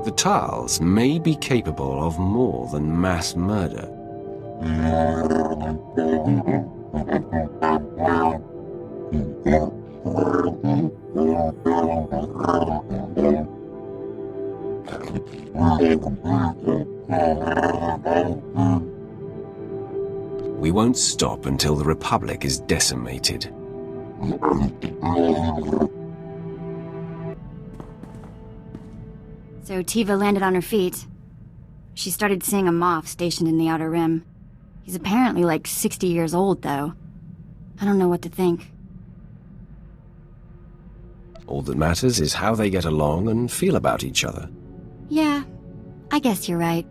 The Tiles may be capable of more than mass murder. We won't stop until the Republic is decimated. So Tiva landed on her feet. She started seeing a Moff stationed in the Outer Rim. He's apparently like 60 years old, though. I don't know what to think. All that matters is how they get along and feel about each other. Yeah, I guess you're right.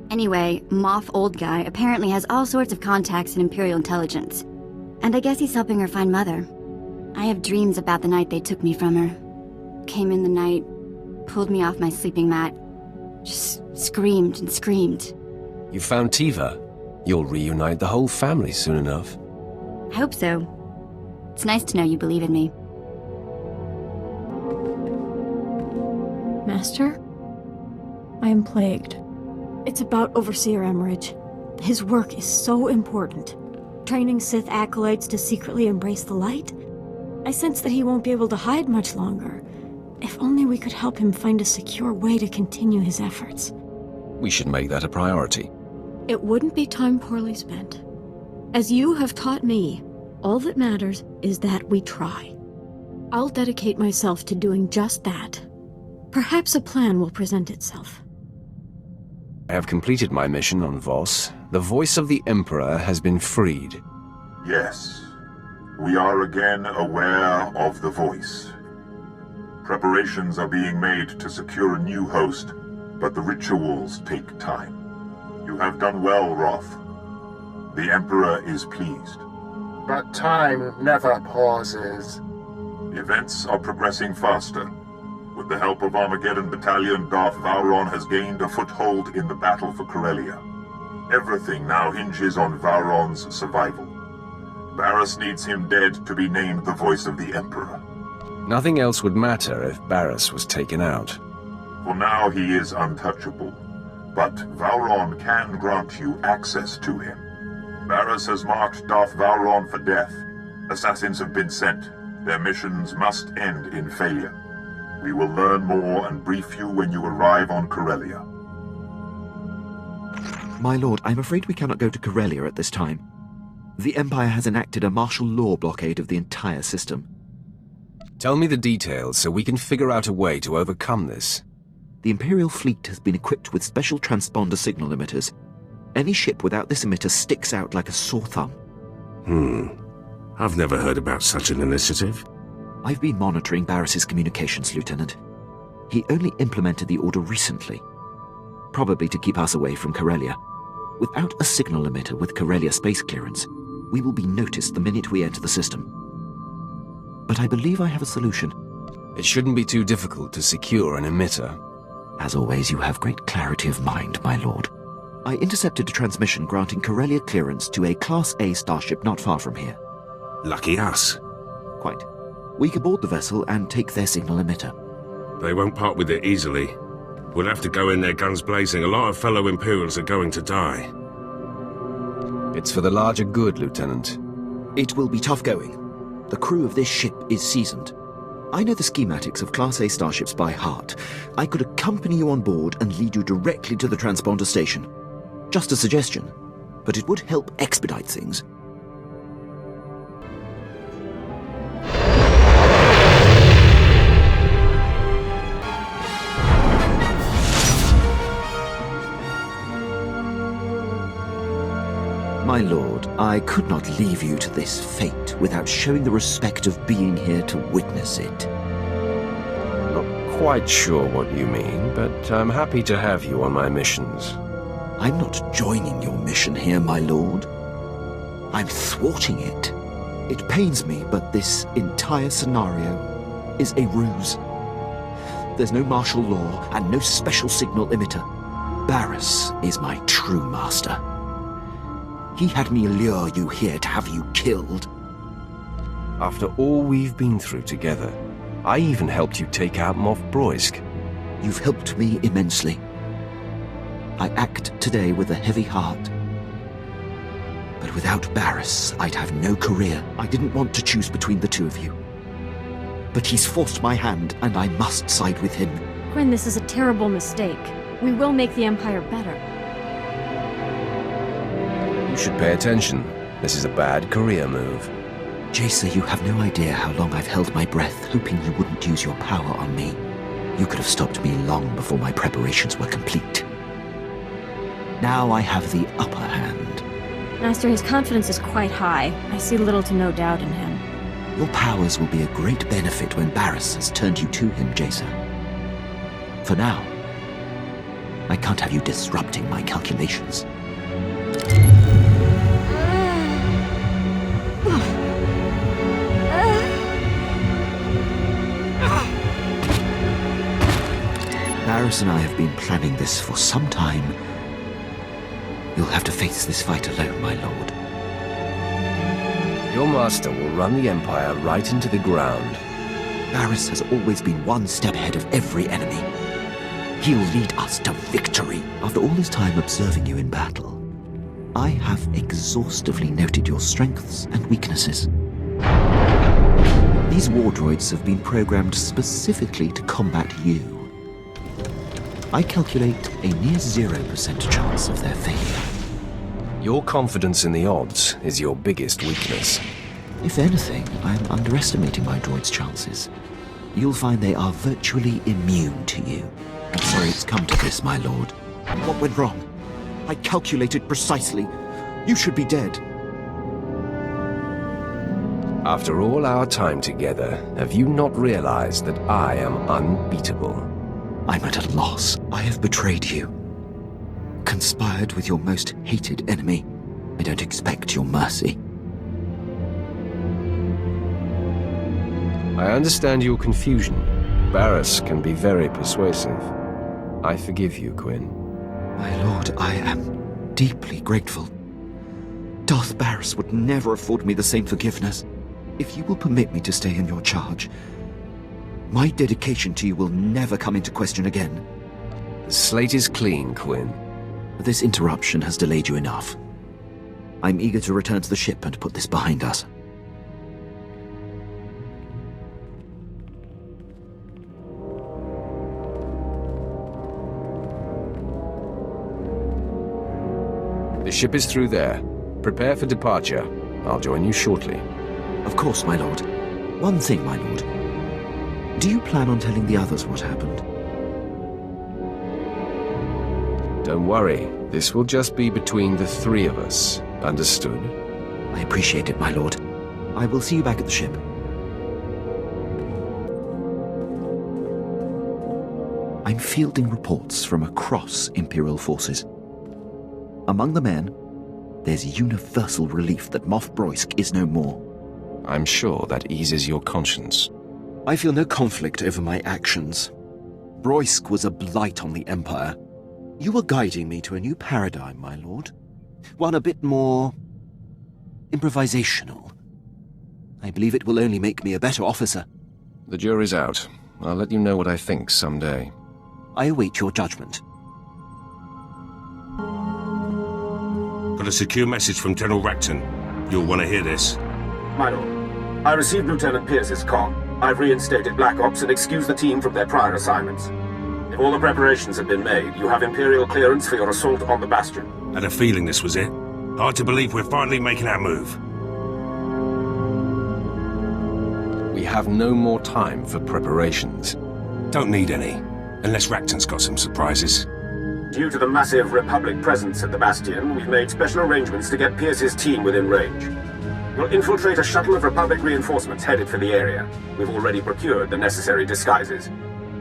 Anyway, Moff Old Guy apparently has all sorts of contacts in Imperial intelligence. And I guess he's helping her find Mother. I have dreams about the night they took me from her. Came in the night, pulled me off my sleeping mat. Just screamed and screamed. You found Tiva. You'll reunite the whole family soon enough. I hope so. It's nice to know you believe in me. Master? I am plagued. It's about Overseer Emmerich. His work is so important. Training Sith acolytes to secretly embrace the light. I sense that he won't be able to hide much longer. If only we could help him find a secure way to continue his efforts. We should make that a priority. It wouldn't be time poorly spent. As you have taught me, all that matters is that we try. I'll dedicate myself to doing just that. Perhaps a plan will present itself. I have completed my mission on Voss. The voice of the Emperor has been freed. Yes. We are again aware of the voice. Preparations are being made to secure a new host, but the rituals take time. You have done well, Roth. The Emperor is pleased. But time never pauses. Events are progressing faster. With the help of Armageddon Battalion, Darth Vowron has gained a foothold in the battle for Corellia. Everything now hinges on Vowron's survival. Barriss needs him dead to be named the voice of the Emperor. Nothing else would matter if Barriss was taken out. For now he is untouchable, but Vowron can grant you access to him. Barriss has marked Darth Vowron for death. Assassins have been sent. Their missions must end in failure. We will learn more and brief you when you arrive on Corellia. My lord, I'm afraid we cannot go to Corellia at this time. The Empire has enacted a martial law blockade of the entire system. Tell me the details so we can figure out a way to overcome this. The Imperial fleet has been equipped with special transponder signal emitters. Any ship without this emitter sticks out like a sore thumb. I've never heard about such an initiative. I've been monitoring Barriss's communications, Lieutenant. He only implemented the order recently, probably to keep us away from Corellia. Without a signal emitter with Corellia space clearance, we will be noticed the minute we enter the system. But I believe I have a solution. It shouldn't be too difficult to secure an emitter. As always, you have great clarity of mind, my lord. I intercepted a transmission granting Corellia clearance to a Class A starship not far from here. Lucky us. Quite. We can board the vessel and take their signal emitter. They won't part with it easily. We'll have to go in there guns blazing. A lot of fellow Imperials are going to die. It's for the larger good, Lieutenant. It will be tough going. The crew of this ship is seasoned. I know the schematics of Class A starships by heart. I could accompany you on board and lead you directly to the transponder station. Just a suggestion, but it would help expedite things. My lord, I could not leave you to this fate without showing the respect of being here to witness it. Not quite sure what you mean, but I'm happy to have you on my missions. I'm not joining your mission here, my lord. I'm thwarting it. It pains me, but this entire scenario is a ruse. There's no martial law and no special signal emitter. Barris is my true master. He had me lure you here to have you killed. After all we've been through together, I even helped you take out Moff Broisk. You've helped me immensely. I act today with a heavy heart. But without Barris, I'd have no career. I didn't want to choose between the two of you. But he's forced my hand, and I must side with him. Quinn, this is a terrible mistake. We will make the Empire better. You should pay attention. This is a bad career move. Jacer, you have no idea how long I've held my breath, hoping you wouldn't use your power on me. You could have stopped me long before my preparations were complete. Now I have the upper hand. Master, his confidence is quite high. I see little to no doubt in him. Your powers will be a great benefit when Barris has turned you to him, Jacer. For now, I can't have you disrupting my calculations. Barris and I have been planning this for some time. You'll have to face this fight alone, my lord. Your master will run the Empire right into the ground. Barris has always been one step ahead of every enemy. He'll lead us to victory. After all this time observing you in battle, I have exhaustively noted your strengths and weaknesses. These war droids have been programmed specifically to combat you. I calculate a near 0% chance of their failure. Your confidence in the odds is your biggest weakness. If anything, I'm underestimating my droid's chances. You'll find they are virtually immune to you. I'm sorry it's come to this, my lord. What went wrong? I calculated precisely. You should be dead. After all our time together, have you not realized that I am unbeatable? I'm at a loss. I have betrayed you. Conspired with your most hated enemy. I don't expect your mercy. I understand your confusion. Barris can be very persuasive. I forgive you, Quinn. My lord, I am deeply grateful. Darth Barris would never afford me the same forgiveness. If you will permit me to stay in your charge, my dedication to you will never come into question again. The slate is clean, Quinn. This interruption has delayed you enough. I'm eager to return to the ship and put this behind us. The ship is through there. Prepare for departure. I'll join you shortly. Of course, my lord. One thing, my lord. Do you plan on telling the others what happened? Don't worry. This will just be between the three of us. Understood? I appreciate it, my lord. I will see you back at the ship. I'm fielding reports from across Imperial forces. Among the men, there's universal relief that Moff Broisk is no more. I'm sure that eases your conscience. I feel no conflict over my actions. Broisk was a blight on the Empire. You are guiding me to a new paradigm, my lord. One a bit more improvisational. I believe it will only make me a better officer. The jury's out. I'll let you know what I think someday. I await your judgment. Got a secure message from General Racton. You'll want to hear this. My lord, I received Lieutenant Pierce's call. I've reinstated Black Ops and excused the team from their prior assignments. If all the preparations have been made, you have Imperial clearance for your assault on the Bastion. Had a feeling this was it. Hard to believe we're finally making our move. We have no more time for preparations. Don't need any, unless Racton's got some surprises. Due to the massive Republic presence at the Bastion, we've made special arrangements to get Pierce's team within range. We'll infiltrate a shuttle of Republic reinforcements headed for the area. We've already procured the necessary disguises.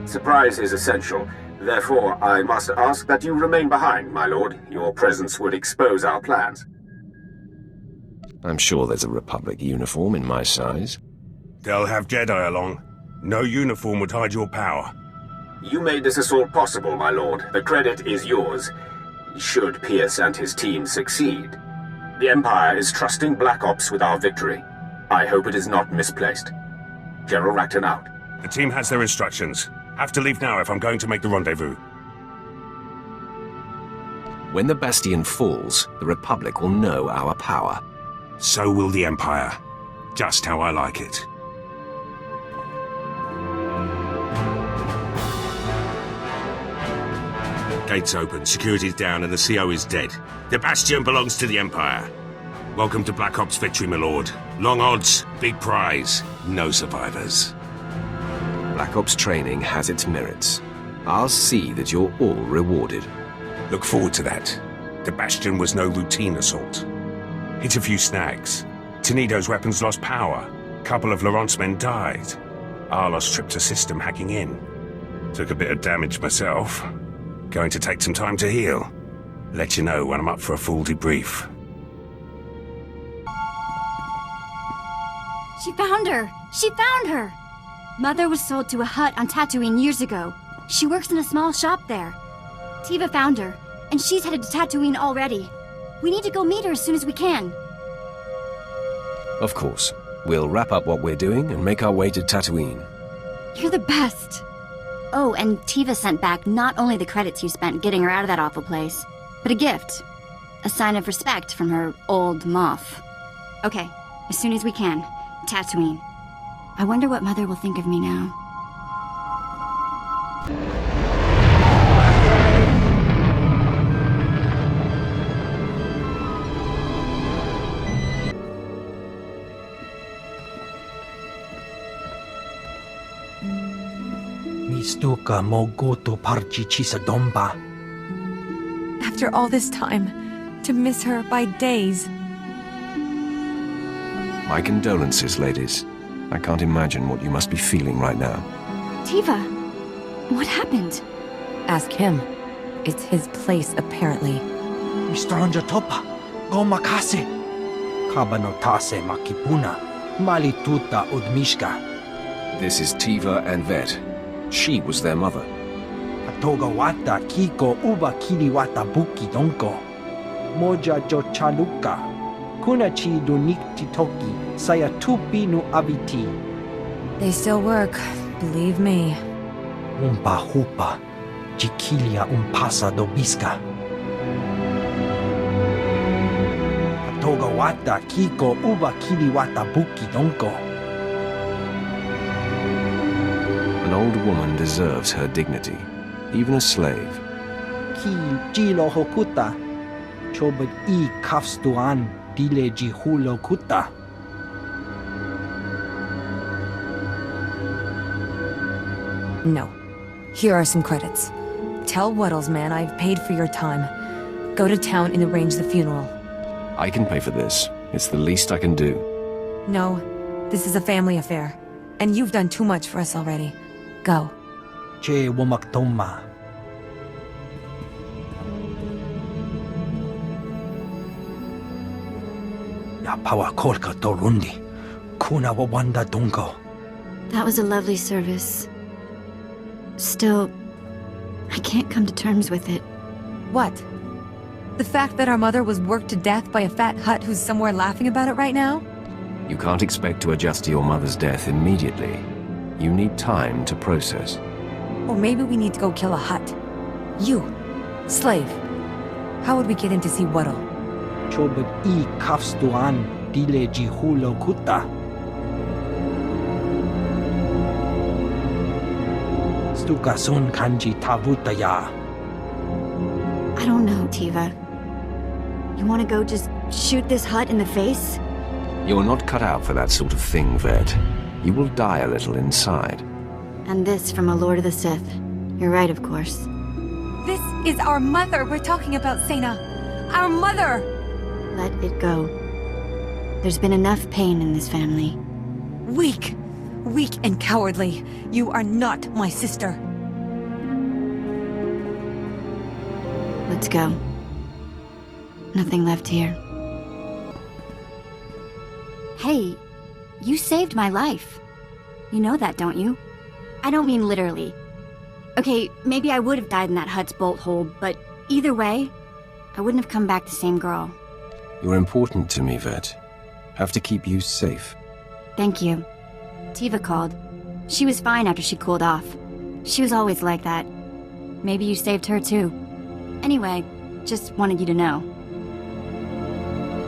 Surprise is essential. Therefore, I must ask that you remain behind, my lord. Your presence would expose our plans. I'm sure there's a Republic uniform in my size. They'll have Jedi along. No uniform would hide your power. You made this assault possible, my lord. The credit is yours, should Pierce and his team succeed. The Empire is trusting Black Ops with our victory. I hope it is not misplaced. General Racton out. The team has their instructions. Have to leave now if I'm going to make the rendezvous. When the Bastion falls, the Republic will know our power. So will the Empire. Just how I like it. Gates open, security's down, and the CO is dead. The Bastion belongs to the Empire. Welcome to Black Ops victory, my lord. Long odds, big prize, no survivors. Black Ops training has its merits. I'll see that you're all rewarded. Look forward to that. The Bastion was no routine assault. Hit a few snags. Tenido's weapons lost power. Couple of Laurent's men died. Arlos tripped a system hacking in. Took a bit of damage myself. Going to take some time to heal. Let you know when I'm up for a full debrief. She found her! She found her! Mother was sold to a hut on Tatooine years ago. She works in a small shop there. Tiva found her, and she's headed to Tatooine already. We need to go meet her as soon as we can. Of course. We'll wrap up what we're doing and make our way to Tatooine. You're the best. Oh, and Tiva sent back not only the credits you spent getting her out of that awful place, but a gift. A sign of respect from her old Moff. Okay, as soon as we can. Tatooine. I wonder what Mother will think of me now. Mistuka mogoto parchichi sa domba. After all this time, to miss her by days. My condolences, ladies. I can't imagine what you must be feeling right now. Tiva, what happened? Ask him. It's his place, apparently. Mistranja topa. Gomakase. Kabanotase makipuna. Malituta udmishka. This is Tiva and Vet. She was their mother. Atogawata kiko uba kiliwata buki donko. Moja jo chaluka. Kunachi dunikti toki. Sayatupi nu abiti. They still work, believe me. Umpa hupa. Jikilia umpasa dobiska. Atogawata kiko uba kiliwata buki donko. An old woman deserves her dignity, even a slave. Ki jilo hokuta. Chobad I kafstuan dile jihulo kuta. No. Here are some credits. Tell Wuddles, man, I've paid for your time. Go to town and arrange the funeral. I can pay for this. It's the least I can do. No, this is a family affair. And you've done too much for us already. Go. Che womaktoma. Ya pawa kolka torundi. Kuna wawanda dungo. That was a lovely service. Still, I can't come to terms with it. What? The fact that our mother was worked to death by a fat Hutt who's somewhere laughing about it right now? You can't expect to adjust to your mother's death immediately. You need time to process. Or maybe we need to go kill a Hutt. You, slave. How would we get in to see Wuddle? Chobad I kafstuan dile jihulo kuta. Stukasun kanji tabutaya. I don't know, Tiva. You want to go just shoot this Hutt in the face? You're not cut out for that sort of thing, Vet. You will die a little inside. And this from a Lord of the Sith. You're right, of course. This is our mother we're talking about, Sena. Our mother! Let it go. There's been enough pain in this family. Weak. Weak and cowardly. You are not my sister. Let's go. Nothing left here. Hey, you saved my life. You know that, don't you? I don't mean literally. Okay, maybe I would have died in that hut's bolt hole, but either way, I wouldn't have come back the same girl. You're important to me, Vet. Have to keep you safe. Thank you. Tiva called. She was fine after she cooled off. She was always like that. Maybe you saved her too. Anyway, just wanted you to know.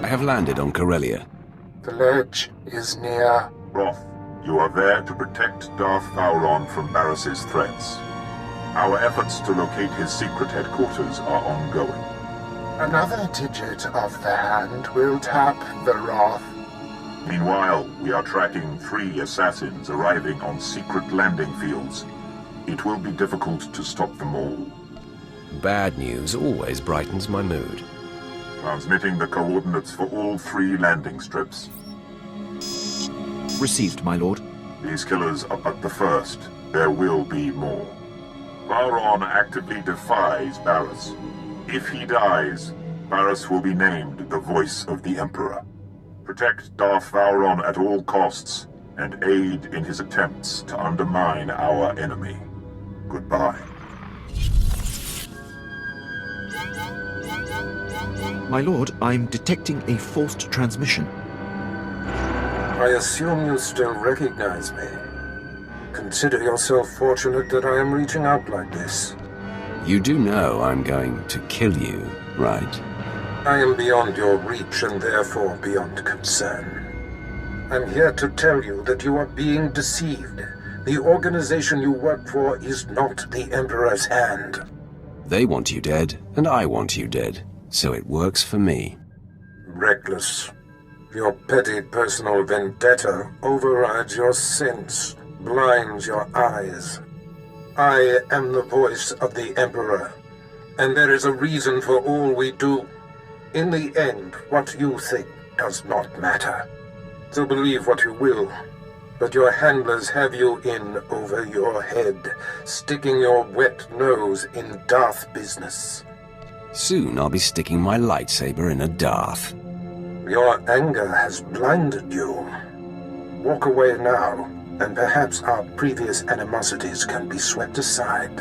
I have landed on Corellia. The ledge is near. Roth, you are there to protect Darth Vowron from Barris's threats. Our efforts to locate his secret headquarters are ongoing. Another digit of the hand will tap the Roth. Meanwhile, we are tracking 3 assassins arriving on secret landing fields. It will be difficult to stop them all. Bad news always brightens my mood. Transmitting the coordinates for all 3 landing strips. Received, my lord. These killers are but the first. There will be more. Vowron actively defies Barris. If he dies, Barris will be named the voice of the Emperor. Protect Darth Vowron at all costs, and aid in his attempts to undermine our enemy. Goodbye. My lord, I'm detecting a forced transmission. I assume you still recognize me. Consider yourself fortunate that I am reaching out like this. You do know I'm going to kill you, right? I am beyond your reach and therefore beyond concern. I'm here to tell you that you are being deceived. The organization you work for is not the Emperor's hand. They want you dead, and I want you dead, so it works for me. Reckless. Your petty personal vendetta overrides your sense, blinds your eyes. I am the voice of the Emperor, and there is a reason for all we do. In the end, what you think does not matter. So believe what you will, but your handlers have you in over your head, sticking your wet nose in Darth business. Soon I'll be sticking my lightsaber in a Darth. Your anger has blinded you. Walk away now, and perhaps our previous animosities can be swept aside.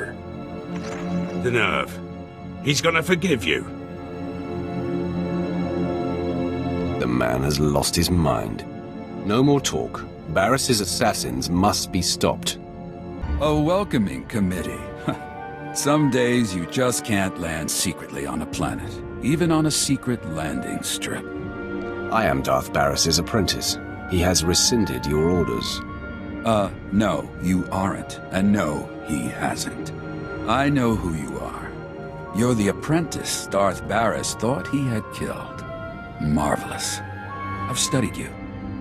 The nerve. He's gonna forgive you. The man has lost his mind. No more talk. Barris's assassins must be stopped. A welcoming committee. Some days you just can't land secretly on a planet, even on a secret landing strip. I am Darth Barris's apprentice. He has rescinded your orders. No, you aren't. And no, he hasn't. I know who you are. You're the apprentice Darth Barris thought he had killed. Marvelous. I've studied you,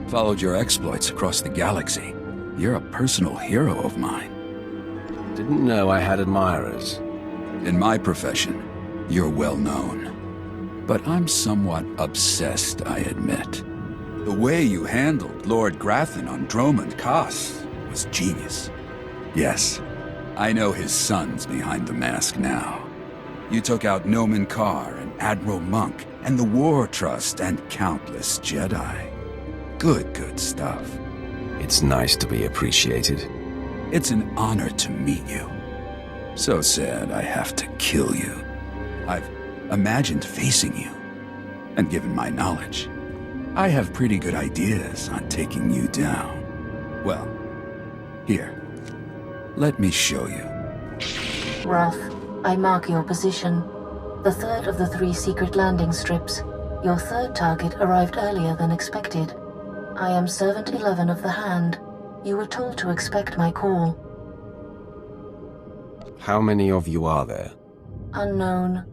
followed your exploits across the galaxy. You're a personal hero of mine. Didn't know I had admirers. In my profession, you're well known. But I'm somewhat obsessed, I admit. The way you handled Lord Grathan on Dromund Kaas was genius. Yes, I know his son's behind the mask now. You took out Nomen Karr and Admiral Monk and the War Trust and countless Jedi. Good stuff. It's nice to be appreciated. It's an honor to meet you. So sad I have to kill you. I've imagined facing you, and given my knowledge, I have pretty good ideas on taking you down. Well, here, let me show you. Roth, I mark your position. The third of the 3 secret landing strips. Your third target arrived earlier than expected. I am Servant 11 of the Hand. You were told to expect my call. How many of you are there? Unknown.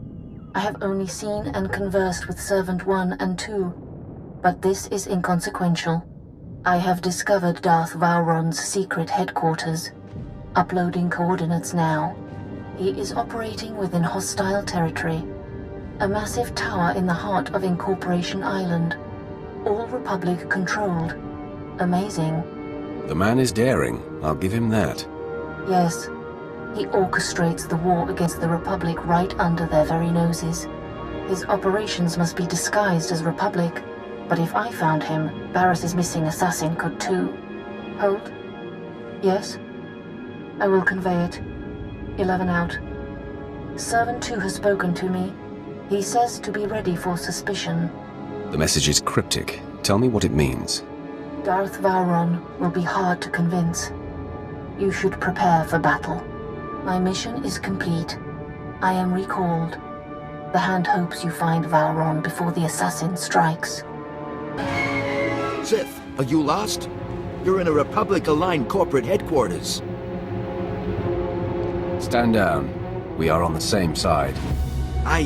I have only seen and conversed with Servant 1 and 2, but this is inconsequential. I have discovered Darth Vowron's secret headquarters. Uploading coordinates now. He is operating within hostile territory. A massive tower in the heart of Incorporation Island. All Republic controlled. Amazing. The man is daring, I'll give him that. Yes. He orchestrates the war against the Republic right under their very noses. His operations must be disguised as Republic, but if I found him, Barris's missing assassin could too. Hold. Yes? I will convey it. 11 out. Servant 2 has spoken to me. He says to be ready for suspicion. The message is cryptic. Tell me what it means. Darth Vowron will be hard to convince. You should prepare for battle. My mission is complete. I am recalled. The Hand hopes you find Vowron before the assassin strikes. Sith, are you lost? You're in a Republic-aligned corporate headquarters. Stand down. We are on the same side. I,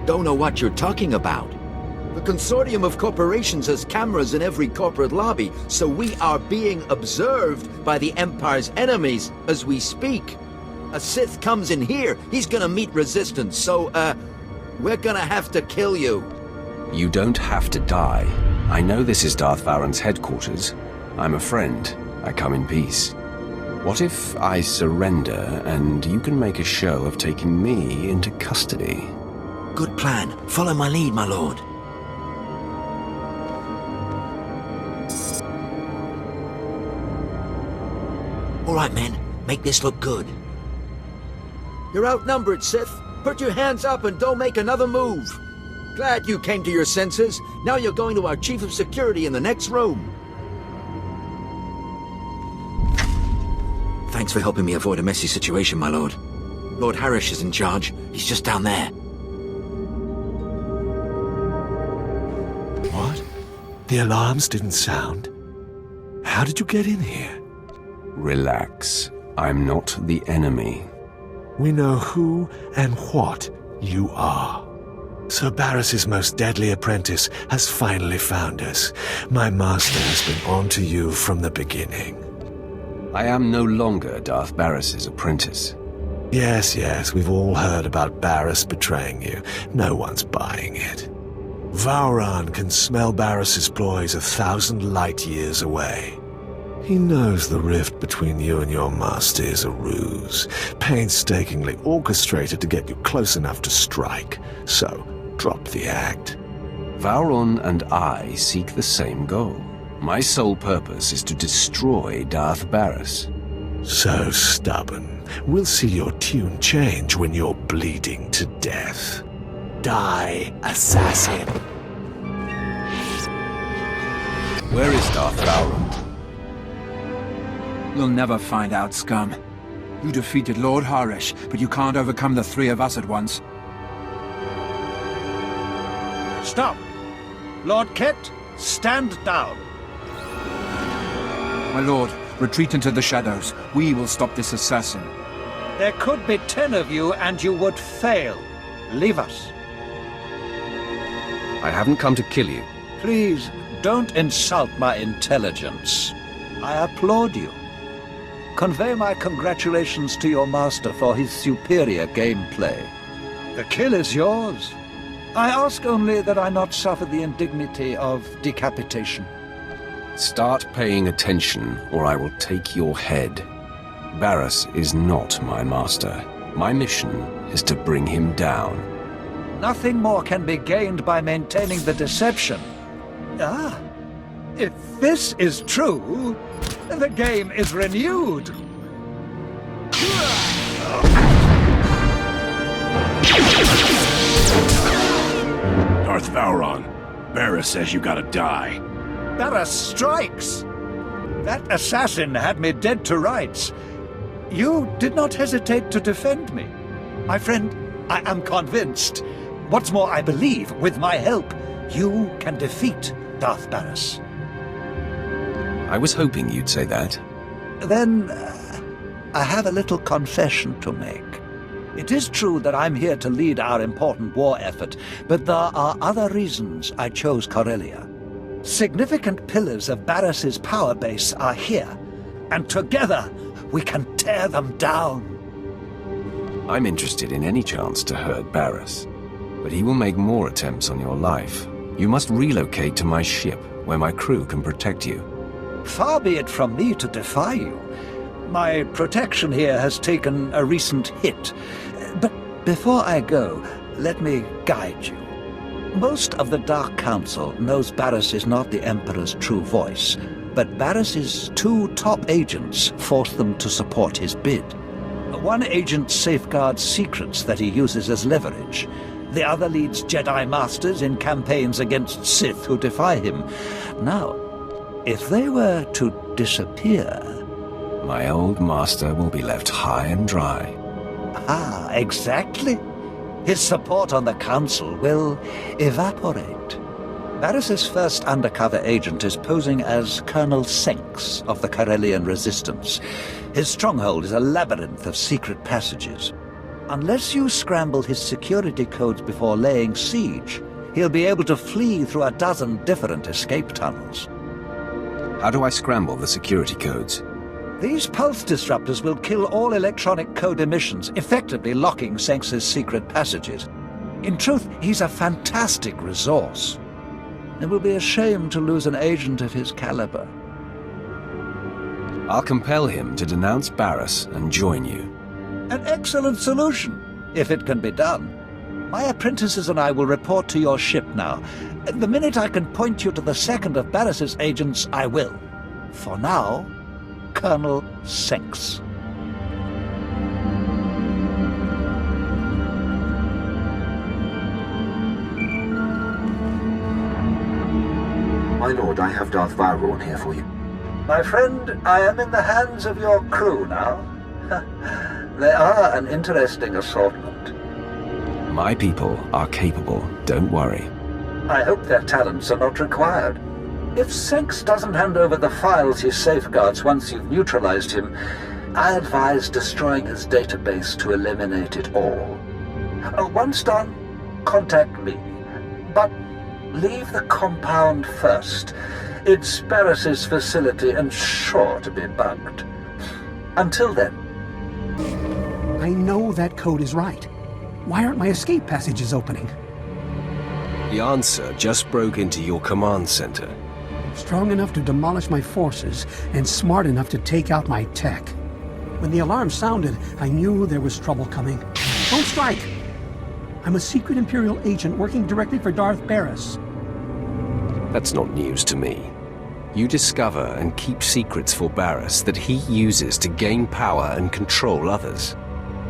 don't know what you're talking about. The consortium of corporations has cameras in every corporate lobby, so we are being observed by the Empire's enemies as we speak. A Sith comes in here, he's gonna meet resistance, so, we're gonna have to kill you. You don't have to die. I know this is Darth Vowron's headquarters. I'm a friend. I come in peace. What if I surrender and you can make a show of taking me into custody? Good plan. Follow my lead, my lord. All right, men. Make this look good. You're outnumbered, Sith. Put your hands up and don't make another move. Glad you came to your senses. Now you're going to our Chief of Security in the next room. Thanks for helping me avoid a messy situation, my lord. Lord Harish is in charge. He's just down there. What? The alarms didn't sound? How did you get in here? Relax. I'm not the enemy. We know who and what you are. Sir Barris's most deadly apprentice has finally found us. My master has been on to you from the beginning. I am no longer Darth Barris's apprentice. Yes, we've all heard about Barris betraying you. No one's buying it. Vowron can smell Barris's ploys 1,000 light years away. He knows the rift between you and your master is a ruse, painstakingly orchestrated to get you close enough to strike. So, drop the act. Vowron and I seek the same goal. My sole purpose is to destroy Darth Barris. So stubborn. We'll see your tune change when you're bleeding to death. Die, assassin. Where is Darth Vowron? You'll never find out, scum. You defeated Lord Harish, but you can't overcome the three of us at once. Stop! Lord Ket, stand down. My lord, retreat into the shadows. We will stop this assassin. There could be 10 of you and you would fail. Leave us. I haven't come to kill you. Please, don't insult my intelligence. I applaud you. Convey my congratulations to your master for his superior gameplay. The kill is yours. I ask only that I not suffer the indignity of decapitation. Start paying attention, or I will take your head. Barris is not my master. My mission is to bring him down. Nothing more can be gained by maintaining the deception. Ah, if this is true, the game is renewed. Darth Vowron, Barris says you gotta die. Barris strikes! That assassin had me dead to rights. You did not hesitate to defend me. My friend, I am convinced. What's more, I believe, with my help, you can defeat Darth Barris. I was hoping you'd say that. Then, I have a little confession to make. It is true that I'm here to lead our important war effort, but there are other reasons I chose Corellia. Significant pillars of Barris's power base are here, and together we can tear them down. I'm interested in any chance to hurt Barris, but he will make more attempts on your life. You must relocate to my ship, where my crew can protect you. Far be it from me to defy you. My protection here has taken a recent hit. But before I go, let me guide you. Most of the Dark Council knows Barris is not the Emperor's true voice, but Barris's 2 top agents forced them to support his bid. One agent safeguards secrets that he uses as leverage. The other leads Jedi Masters in campaigns against Sith who defy him. Now, if they were to disappear... My old master will be left high and dry. Ah, exactly. His support on the Council will evaporate. Barris's first undercover agent is posing as Colonel Senks of the Corellian Resistance. His stronghold is a labyrinth of secret passages. Unless you scramble his security codes before laying siege, he'll be able to flee through a dozen different escape tunnels. How do I scramble the security codes? These pulse disruptors will kill all electronic code emissions, effectively locking Senks's secret passages. In truth, he's a fantastic resource. It will be a shame to lose an agent of his caliber. I'll compel him to denounce Barris and join you. An excellent solution, if it can be done. My apprentices and I will report to your ship now. The minute I can point you to the second of Barris's agents, I will. For now, Colonel Senks. My lord, I have Darth Vowron here for you. My friend, I am in the hands of your crew now. They are an interesting assortment. My people are capable, don't worry. I hope their talents are not required. If Senks doesn't hand over the files he safeguards once you've neutralized him, I advise destroying his database to eliminate it all. Once done, contact me. But leave the compound first. It's Barris's facility and sure to be bugged. Until then. I know that code is right. Why aren't my escape passages opening? The answer just broke into your command center. Strong enough to demolish my forces and smart enough to take out my tech. When the alarm sounded, I knew there was trouble coming. Don't strike! I'm a secret Imperial agent working directly for Darth Barris. That's not news to me. You discover and keep secrets for Barris that he uses to gain power and control others.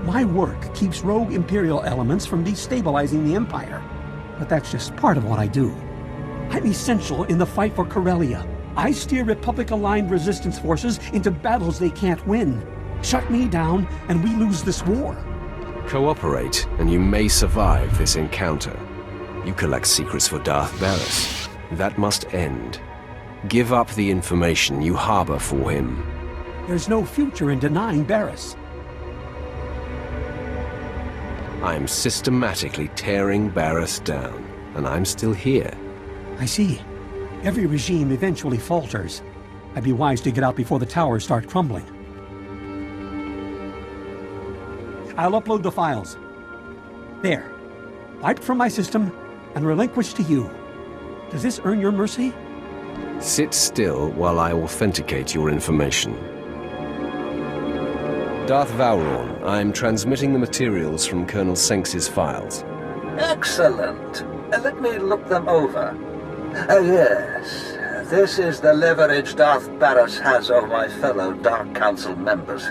My work keeps rogue Imperial elements from destabilizing the Empire. But that's just part of what I do. I'm essential in the fight for Corellia. I steer Republic-aligned resistance forces into battles they can't win. Shut me down, and we lose this war. Cooperate, and you may survive this encounter. You collect secrets for Darth Barris. That must end. Give up the information you harbor for him. There's no future in denying Barris. I'm systematically tearing Barris down, and I'm still here. I see. Every regime eventually falters. I'd be wise to get out before the towers start crumbling. I'll upload the files. There. Wiped from my system and relinquished to you. Does this earn your mercy? Sit still while I authenticate your information. Darth Vowron, I'm transmitting the materials from Colonel Senks's files. Excellent. Let me look them over. Yes. This is the leverage Darth Barris has over my fellow Dark Council members.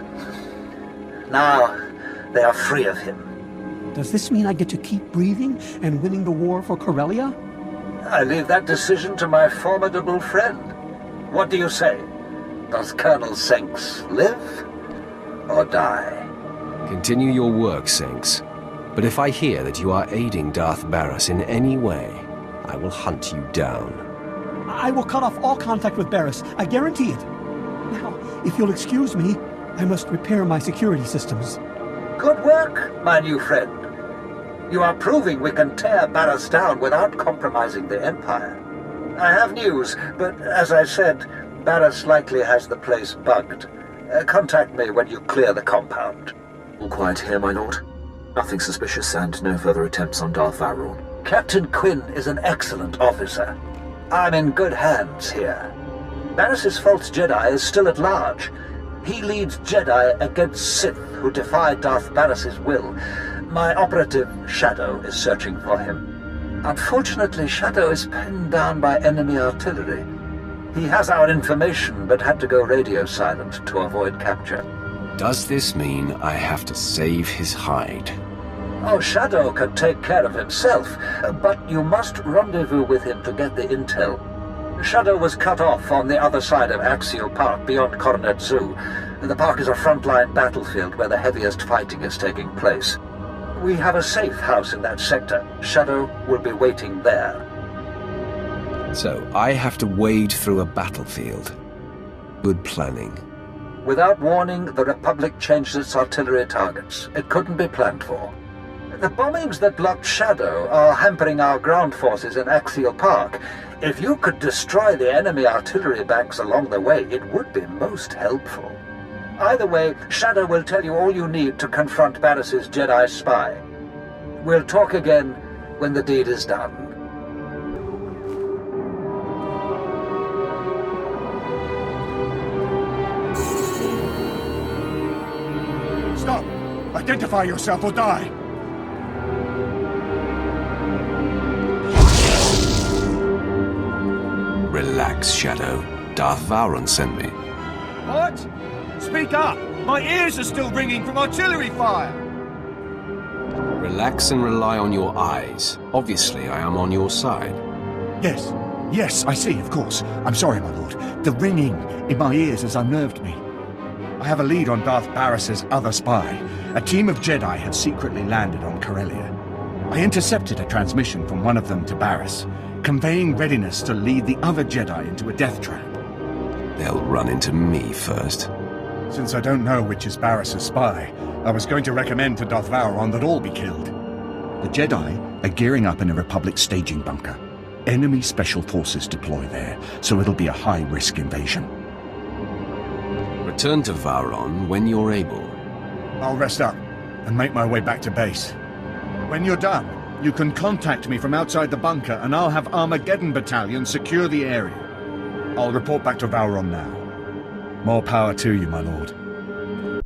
Now, they are free of him. Does this mean I get to keep breathing and winning the war for Corellia? I leave that decision to my formidable friend. What do you say? Does Colonel Senks live or die? Continue your work, Senks. But if I hear that you are aiding Darth Barris in any way, I will hunt you down. I will cut off all contact with Barris. I guarantee it. Now, if you'll excuse me, I must repair my security systems. Good work, my new friend. You are proving we can tear Barris down without compromising the Empire. I have news, but as I said, Barris likely has the place bugged. Contact me when you clear the compound. All quiet here, my lord. Nothing suspicious and no further attempts on Darth Vowron. Captain Quinn is an excellent officer. I'm in good hands here. Barris's false Jedi is still at large. He leads Jedi against Sith who defy Darth Barris's will. My operative, Shadow, is searching for him. Unfortunately, Shadow is pinned down by enemy artillery. He has our information, but had to go radio silent to avoid capture. Does this mean I have to save his hide? Oh, Shadow can take care of himself, but you must rendezvous with him to get the intel. Shadow was cut off on the other side of Axial Park beyond Coronet Zoo. The park is a frontline battlefield where the heaviest fighting is taking place. We have a safe house in that sector. Shadow will be waiting there. So I have to wade through a battlefield. Good planning. Without warning, the Republic changed its artillery targets. It couldn't be planned for. The bombings that blocked Shadow are hampering our ground forces in Axial Park. If you could destroy the enemy artillery banks along the way, it would be most helpful. Either way, Shadow will tell you all you need to confront Barris's Jedi spy. We'll talk again when the deed is done. Stop! Identify yourself or die! Relax, Shadow. Darth Vowron sent me. What? Speak up! My ears are still ringing from artillery fire! Relax and rely on your eyes. Obviously, I am on your side. Yes, I see, of course. I'm sorry, my lord. The ringing in my ears has unnerved me. I have a lead on Darth Barris's other spy. A team of Jedi had secretly landed on Corellia. I intercepted a transmission from one of them to Barris, conveying readiness to lead the other Jedi into a death trap. They'll run into me first. Since I don't know which is Barris's spy, I was going to recommend to Darth Vowron that all be killed. The Jedi are gearing up in a Republic staging bunker. Enemy special forces deploy there, so it'll be a high-risk invasion. Return to Vowron when you're able. I'll rest up and make my way back to base. When you're done, you can contact me from outside the bunker and I'll have Armageddon Battalion secure the area. I'll report back to Vowron now. More power to you, my lord.